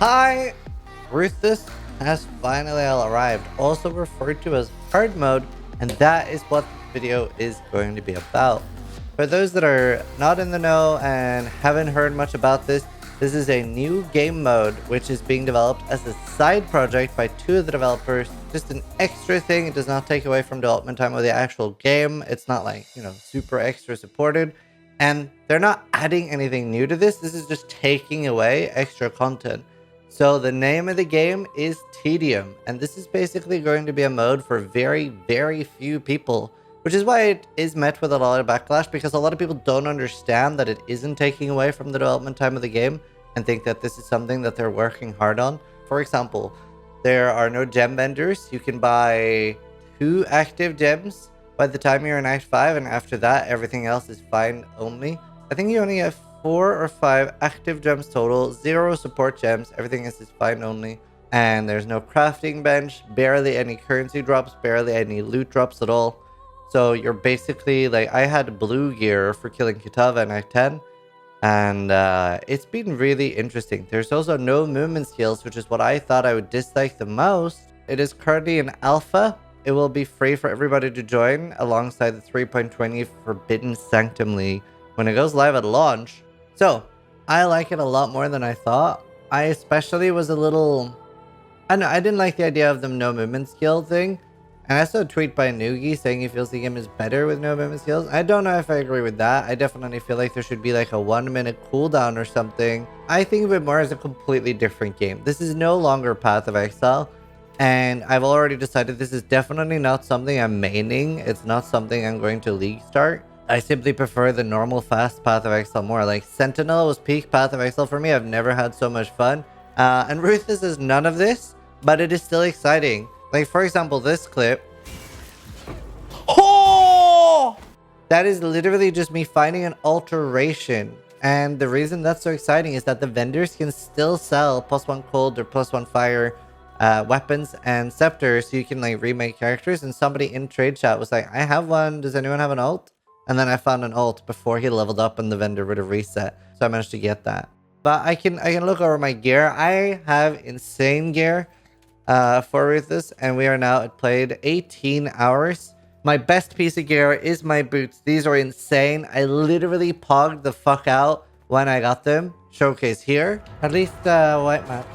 Hi! Ruthless has finally arrived, also referred to as hard mode, and that is what this video is going to be about. For those that are not in the know and haven't heard much about this, this is a new game mode which is being developed as a side project by two of the developers. Just an extra thing. It does not take away from development time of the actual game. It's not like, super extra supported. And they're not adding anything new to this. This is just taking away extra content. So the name of the game is Tedium, and this is basically going to be a mode for very, very few people, which is why it is met with a lot of backlash, because a lot of people don't understand that it isn't taking away from the development time of the game and think that this is something that they're working hard on. For example, there are no gem vendors. You can buy 2 active gems by the time you're in Act 5, and after that, everything else is find only. I think you only have 4 or 5 active gems total, 0 support gems, everything else is find only. And there's no crafting bench, barely any currency drops, barely any loot drops at all. So you're basically like, I had blue gear for killing Kitava in Act 10, and it's been really interesting. There's also no movement skills, which is what I thought I would dislike the most. It is currently in alpha. It will be free for everybody to join alongside the 3.20 Forbidden Sanctum League when it goes live at launch. So I like it a lot more than I thought. I especially was a little... I know, I didn't like the idea of the no movement skill thing. And I saw a tweet by Noogie saying he feels the game is better with no movement skills. I don't know if I agree with that. I definitely feel like there should be like a 1-minute cooldown or something. I think of it more as a completely different game. This is no longer Path of Exile. And I've already decided this is definitely not something I'm maining. It's not something I'm going to League start. I simply prefer the normal fast Path of Exile more. Like Sentinel was peak Path of Exile for me. I've never had so much fun. And Ruthless is none of this, but it is still exciting. Like, for example, this clip. Oh! That is literally just me finding an alteration. And the reason that's so exciting is that the vendors can still sell +1 cold or +1 fire weapons and scepters, so you can like remake characters. And somebody in trade chat was like, I have one. Does anyone have an ult? And then I found an ult before he leveled up and the vendor would have reset. So I managed to get that. But I can look over my gear. I have insane gear for Ruthless, and we are now at played 18 hours. My best piece of gear is my boots. These are insane. I literally pogged the fuck out when I got them. Showcase here. At least white map.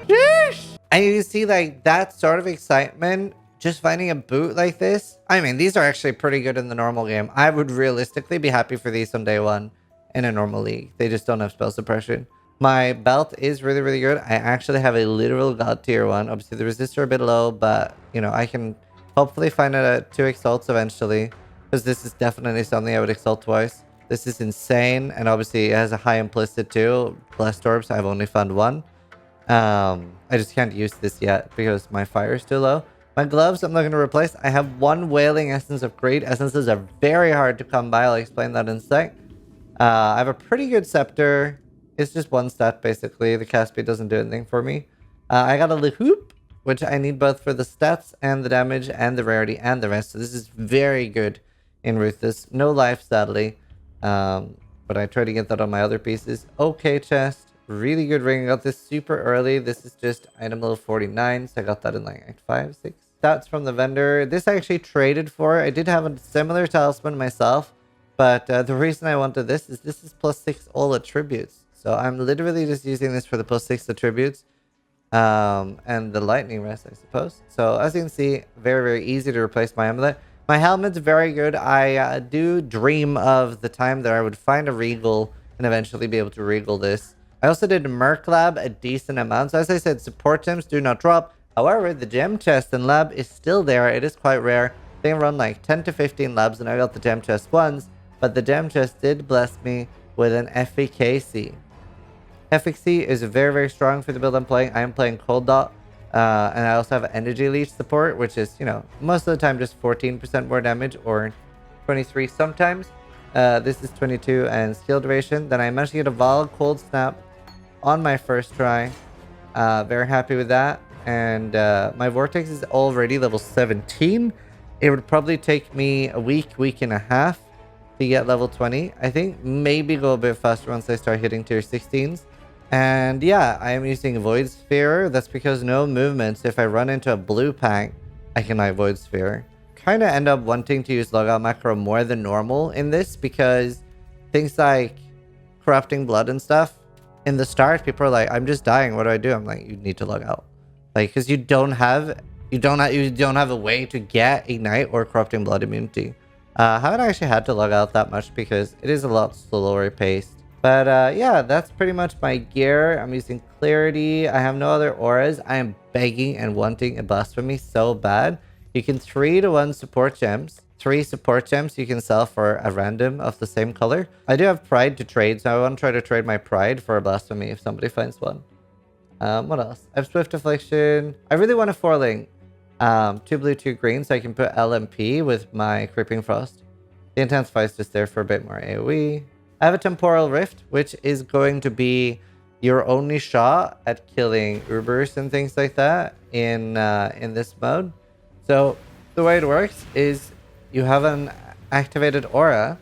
Sheesh! And you see like that sort of excitement just finding a boot like this. I mean, these are actually pretty good in the normal game. I would realistically be happy for these on day 1 in a normal league. They just don't have spell suppression. My belt is really, really good. I actually have a literal god tier 1. Obviously, the resistor a bit low, but, I can hopefully find it at 2 exalts eventually, because this is definitely something I would exalt twice. This is insane, and obviously it has a high implicit too. Blessed orbs, I've only found 1. I just can't use this yet because my fire is too low. My gloves, I'm looking to replace. I have 1 wailing essence of greed. Essences are very hard to come by. I'll explain that in a sec. I have a pretty good scepter. It's just 1 stat, basically. The cast speed doesn't do anything for me. I got a Lehoop, which I need both for the stats and the damage and the rarity and the rest. So this is very good in Ruthless. No life, sadly. But I try to get that on my other pieces. Okay, chest. Really good ring. I got this super early. This is just item level 49. So I got that in like Act 5, 6. Stats from the vendor. This I actually traded for. I did have a similar talisman myself. But the reason I wanted this is +6 all attributes. So I'm literally just using this for the +6 attributes. And the lightning rest, I suppose. So as you can see, very, very easy to replace my amulet. My helmet's very good. I do dream of the time that I would find a regal and eventually be able to regal this. I also did Merc Lab a decent amount. So as I said, support gems do not drop. However, the gem chest and lab is still there. It is quite rare. They run like 10 to 15 labs, and I got the gem chest once. But the gem chest did bless me with an FEKC. FXC is very, very strong for the build I'm playing. I am playing Cold Dot. And I also have Energy Leech support, which is, most of the time just 14% more damage, or 23 sometimes. This is 22 and skill duration. Then I managed to get a Vol Cold Snap on my first try. Very happy with that. And my Vortex is already level 17. It would probably take me a week and a half to get level 20. I think maybe go a bit faster once I start hitting tier 16s. And yeah, I am using Void Sphere. That's because no movements. If I run into a blue pack, I can like Void Sphere. Kind of end up wanting to use logout macro more than normal in this because things like corrupting blood and stuff, in the start, people are like, I'm just dying. What do I do? I'm like, you need to log out. Like, because you don't have a way to get ignite or corrupting blood immunity. I haven't actually had to log out that much because it is a lot slower paced. But yeah, that's pretty much my gear. I'm using clarity. I have no other auras. I am begging and wanting a blasphemy so bad. You can 3-to-1 support gems. 3 support gems you can sell for a random of the same color. I do have pride to trade, so I want to try to trade my pride for a blasphemy if somebody finds one. What else? I have Swift Affliction. I really want a 4-link. 2 blue, 2 green, so I can put LMP with my Creeping Frost. The Intensify is just there for a bit more AoE. I have a Temporal Rift, which is going to be your only shot at killing Ubers and things like that in this mode. So the way it works is you have an activated aura,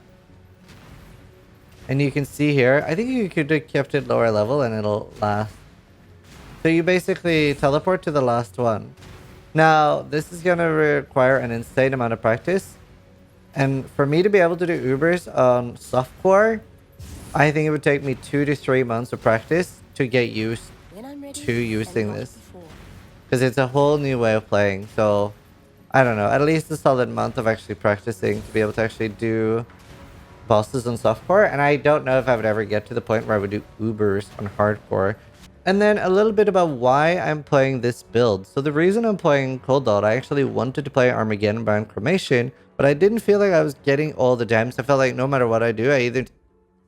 and you can see here, I think you could have kept it lower level and it'll last. So you basically teleport to the last one. Now, this is going to require an insane amount of practice. And for me to be able to do Ubers on softcore, I think it would take me 2 to 3 months of practice to get used to using this. Because it's a whole new way of playing. So, I don't know, at least a solid month of actually practicing to be able to actually do bosses on softcore. And I don't know if I would ever get to the point where I would do Ubers on hardcore. And then a little bit about why I'm playing this build. So the reason I'm playing Cold Dot, I actually wanted to play Armageddon Bound Cremation, but I didn't feel like I was getting all the gems. I felt like no matter what I do, I either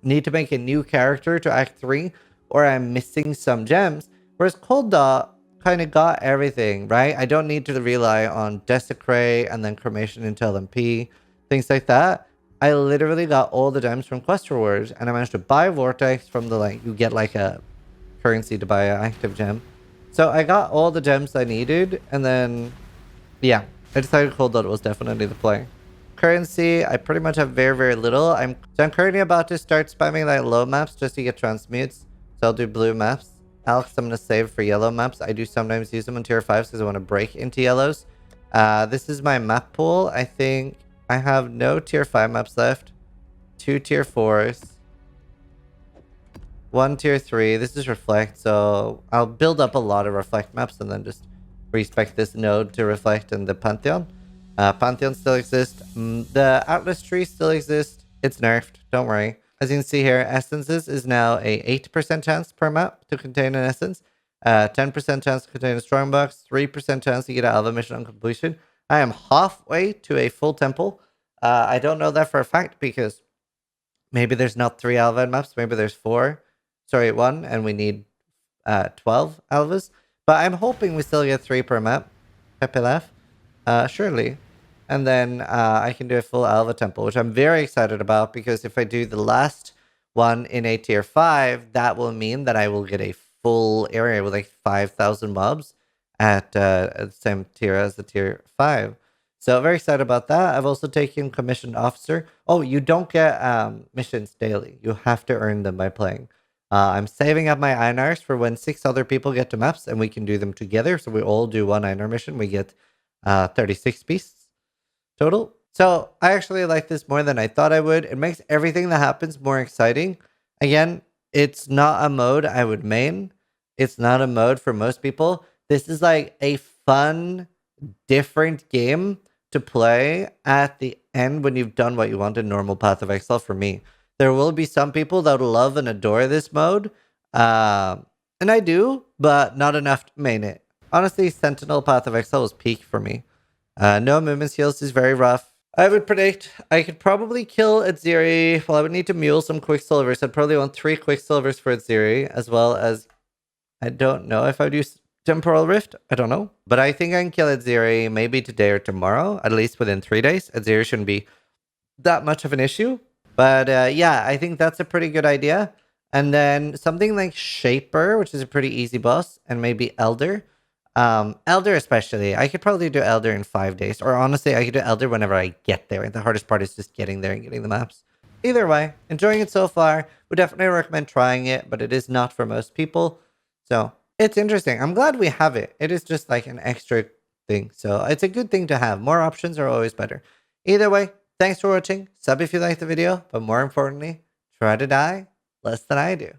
need to make a new character to Act 3, or I'm missing some gems. Whereas Cold Dot kind of got everything, right? I don't need to rely on Desecrate and then Cremation into LMP, things like that. I literally got all the gems from quest rewards, and I managed to buy Vortex from the, like, you get like a currency to buy an active gem. So I got all the gems I needed, and then yeah, I decided Cold Dot was definitely the play. Currency, I pretty much have very, very little. I'm currently about to start spamming like low maps just to get transmutes. So I'll do blue maps. Alex, I'm gonna save for yellow maps. I do sometimes use them on tier 5s because I want to break into yellows. This is my map pool. I think I have no tier 5 maps left. 2 tier 4s. 1 tier 3. This is Reflect, so I'll build up a lot of Reflect maps and then just respec this node to Reflect and the Pantheon. Pantheon still exists. The Atlas tree still exists. It's nerfed, don't worry. As you can see here, Essences is now a 8% chance per map to contain an Essence. 10% chance to contain a Strongbox. 3% chance to get an Alva mission on completion. I am halfway to a full temple. I don't know that for a fact because maybe there's not 3 Alva maps. Maybe there's 4. Sorry, 1, and we need 12 Alvas. But I'm hoping we still get 3 per map. Pepelaf. Surely. And then I can do a full Alva temple, which I'm very excited about because if I do the last one in a tier 5, that will mean that I will get a full area with like 5,000 mobs at the same tier as the tier 5. So very excited about that. I've also taken Commissioned Officer. Oh, you don't get missions daily. You have to earn them by playing. I'm saving up my Einars for when 6 other people get to maps and we can do them together. So we all do one Einar mission. We get 36 beasts total. So I actually like this more than I thought I would. It makes everything that happens more exciting. Again, it's not a mode I would main. It's not a mode for most people. This is like a fun, different game to play at the end when you've done what you want in normal Path of Exile for me. There will be some people that love and adore this mode. And I do, but not enough to main it. Honestly, Sentinel Path of Exile was peak for me. No movement heals is very rough. I would predict I could probably kill Atziri. Well, I would need to mule some Quicksilvers. I'd probably want 3 Quicksilvers for Atziri, as well as... I don't know if I would use Temporal Rift. I don't know. But I think I can kill Atziri maybe today or tomorrow, at least within 3 days. Atziri shouldn't be that much of an issue. But yeah, I think that's a pretty good idea. And then something like Shaper, which is a pretty easy boss, and maybe Elder. Elder especially. I could probably do Elder in 5 days. Or honestly, I could do Elder whenever I get there. The hardest part is just getting there and getting the maps. either way, enjoying it so far. Would definitely recommend trying it, but it is not for most people. So it's interesting. I'm glad we have it. It is just like an extra thing. So it's a good thing to have. More options are always better. Either way, thanks for watching. Sub if you liked the video, but more importantly, try to die less than I do.